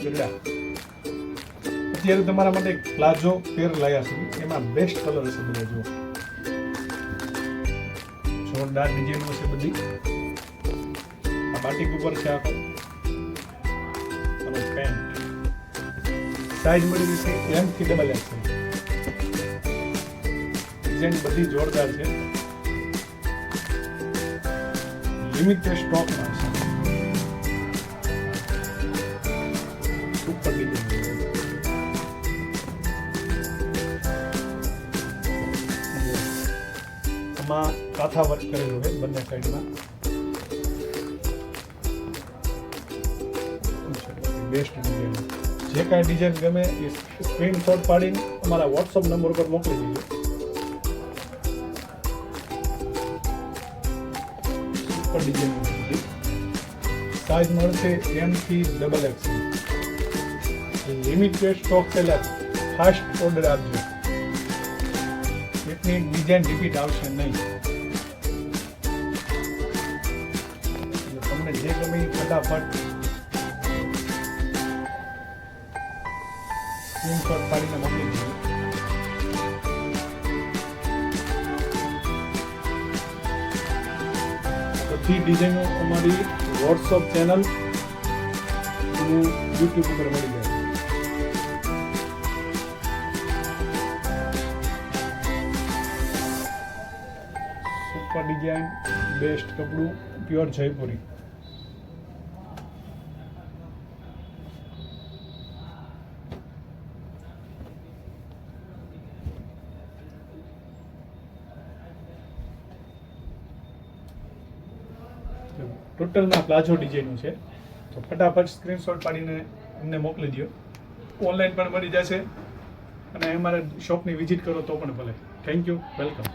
ગરડા અત્યારે તમારા માટે પ્લાઝો પેર લાયા છે, એમાં બેસ્ટ કલર હશે બધા. જુઓ જોરદાર ડિઝાઇન હશે બધી. આ બાટિક ઉપર છે આખો અને પેન્ટ. સાઈઝ મળી જશે M થી XXL. ડિઝાઇન બધી જોરદાર છે. લિમિટેડ સ્ટોકમાં છે. Super design. આમાં કાથા વર્ક કરેલું છે બંને સાઈડમાં. Best design. જે કાંઈ ડિઝાઇન ગમે એ સ્ક્રીનશોટ પાડીને અમારા વોટ્સઅપ નંબર પર મોકલી દેજો. Super design. સાઈઝ મળશે M થી XXL. લિમિટેડ સ્ટોક છે, ફાસ્ટ ઓર્ડર આપજો. એટલી ડિઝાઇન રિપીટ આવશે નહીં. તમને જે ગમે એ ફટાફટ સ્ક્રીનશોટ પાડીને મોકલી દેજો. બધી ડિઝાઇનો અમારી વોટ્સઅપ ચેનલ અને યુટ્યુબ ઉપર મળી જાય. સુપર ડિઝાઇન, બેસ્ટ કપડું, પ્યોર જયપુરી. ટોટલમાં પ્લાઝો ડિઝાઇનનું છે, તો ફટાફટ સ્ક્રીનશોટ પાડીને અમને મોકલી દો. ઓનલાઈન પણ મળી જશે અને અમારા શોપની વિઝિટ કરો તો પણ ભલે. Thank you, welcome.